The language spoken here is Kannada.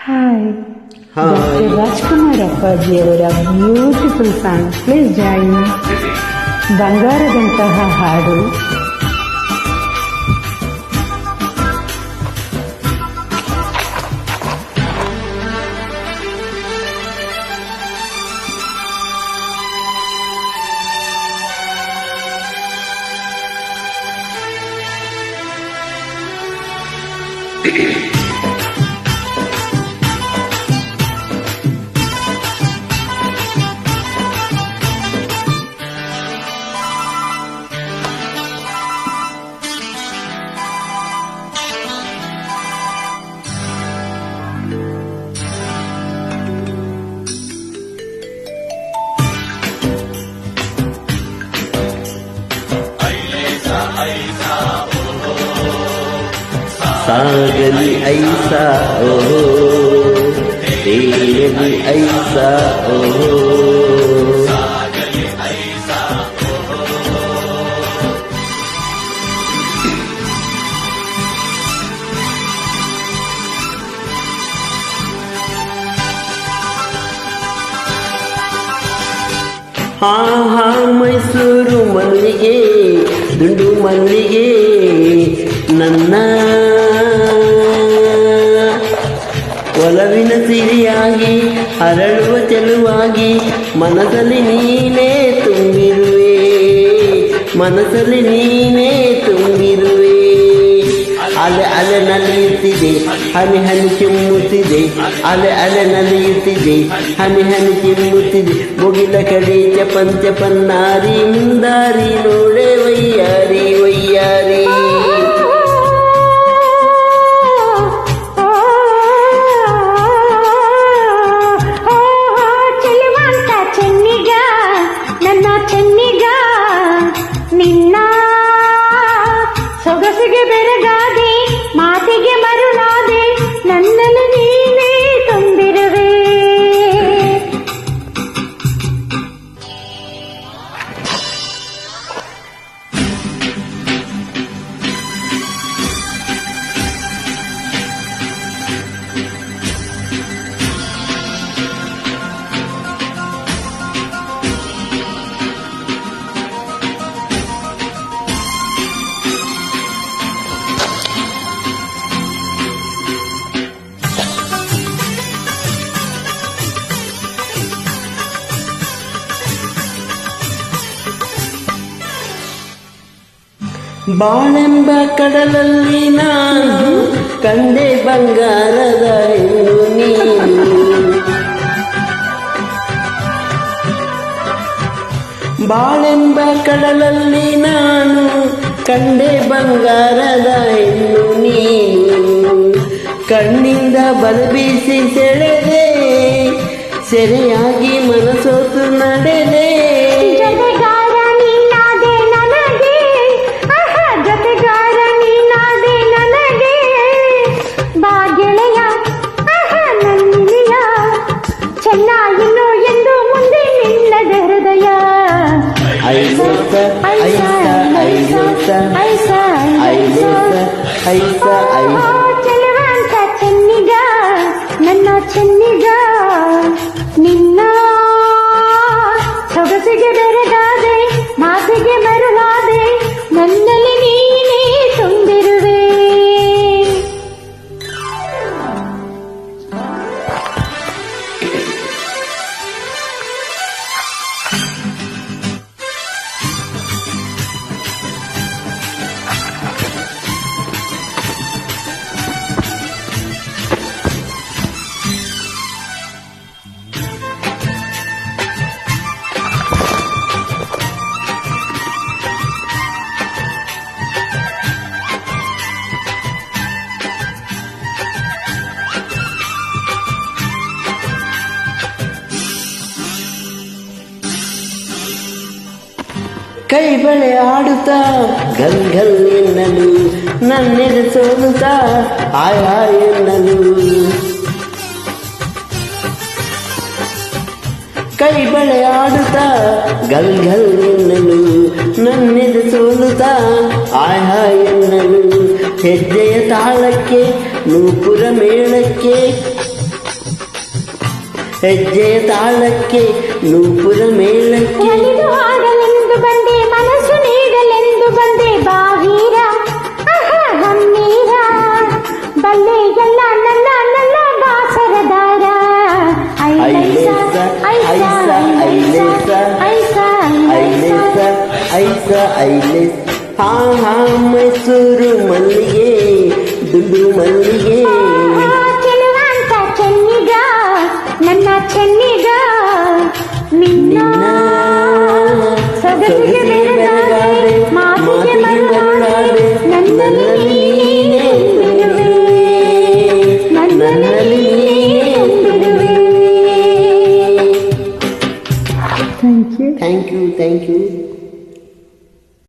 Hi. Dr. Rajkumar ಅಪ್ಪಾಜಿಯವರ ಬ್ಯೂಟಿಫುಲ್ ಸಾಂಗ್, ಪ್ಲೀಸ್ ಜಾಯಿನ್. ಬಂಗಾರದಂತಹ ಹಾಡು. सागली ऐसा ओहो, तेरी ऐसा ओहो, सागली ऐसा ओहो. ಹಾ ಹಾ ಮೈಸೂರು ಮಲ್ಲಿಗೆ ದುಂಡು ಮಲ್ಲಿಗೆ ನನ್ನ ಒಲವಿನ ಸಿರಿಯಾಗಿ ಹರಳುವ ಚೆಲುವಾಗಿ ಮನಸ್ಸಲ್ಲಿ ನೀನೇ ತುಂಬಿರುವೆ, ಮನಸ್ಸಲ್ಲಿ ನೀನೇ ತುಂಬಿರುವೆ. ಅಲೆ ಅಲೆ ನಲಿಯುತ್ತಿದೆ, ಹನಿ ಹನಿ ಚಿಮ್ಮುತ್ತಿದೆ, ಅಲೆ ಅಲೆ ನಲಿಯುತ್ತಿದೆ, ಹನಿ ಹನಿ ಚಿಮ್ಮುತ್ತಿದೆ. ಮುಗಿಲ ಕಡೆ ಚಪನ್ ಚಪನ್ನಾರಿ ಮುಂದಾರಿ ನೋಡೆ ವಯ್ಯಾರಿ ವಯ್ಯಾರಿ. ಸೊಗಸಿಗೆ ಬೆರಗಾದೆ, ಮಾತಿಗೆ ಮರುಳಾದೆ, ನನ್ನಲ್ಲಿ ನೀನೇ ತುಂಬಿರುವೆ. ಬಾಳೆಂಬ ಕಡಲಲ್ಲಿ ನಾನು ಕಂಡೆ ಬಂಗಾರದ ಹೆಣ್ಣು ನೀನು. ಬಾಳೆಂಬ ಕಡಲಲ್ಲಿ ನಾನು ಕಂಡೆ ಬಂಗಾರದ ಹೆಣ್ಣು ನೀನು. ಕಣ್ಣಿಂದ ಬಲಬೀಸಿ ಸೆಳೆದೆ, ಸೆರೆಯಾಗಿ ಮನಸೋತು ನಡೆದೆ. ಚೆಲುವಂತ ಚೆನ್ನಿಗ, ನನ್ನ ಚೆನ್ನಿಗ, ನಿನ್ನ ಸೊಗಸಿಗೆ ಬೆರಗಾದೆ, ಮಾತಿಗೆ ಮರುಳಾದೆ, ನನ್ನಲ್ಲಿ ನೀನೇ ತುಂಬಿರುವೆ. ಕೈ ಬಳೆ ಆಡುತ್ತಾ ಗಲ್ ಗಲ್ ಎನ್ನಲು, ನನ್ನೆದೆ ಸೋಲುತ್ತಾ ಆಯ್ ಆಯ್ ಎನ್ನಲು. ಕೈ ಬಳೆ ಆಡುತ್ತಾ ಗಲ್ ಗಲ್ ಎನ್ನಲು, ನನ್ನೆದೆ ಸೋಲುತ್ತಾ ಆಯ್ ಹಾಯ್ ಎನ್ನಲು. ಹೆಜ್ಜೆಯ ತಾಳಕ್ಕೆ ನೂಪುರ ಮೇಳಕ್ಕೆ ಹೆಜ್ಜೆಯ ತಾಳಕ್ಕೆ ನೂಪುರ ಮೇಳಕ್ಕೆ ಒಲಿದು ಆಡಲೆಂದು ಬಂದೆ ಮನಸ್ಸು ನೀಡಲೆಂದು ಬಂದೆ ಬಾವೀರ ಗಂಭೀರ ಬಲ್ಲೆ ಎಲ್ಲ ನನ್ನ ನನ್ನ ಬಾಸರದಾರ ಐಲೇಸ ಐಸ ಐಲೇಸ ಐಲೇಸ ಐಸ ಐಲೇಸ ಹಾ ಹಾ ಮೈಸೂರು ಮಲ್ಲಿಗೆ ದುಂಡು ಮಲ್ಲಿಗೆ ಚೆಲುವಂತ ಚೆನ್ನಿಗ ನನ್ನ ಚೆನ್ನಿಗ ನಿನ್ನ ಸೊಗಸಿಗೆ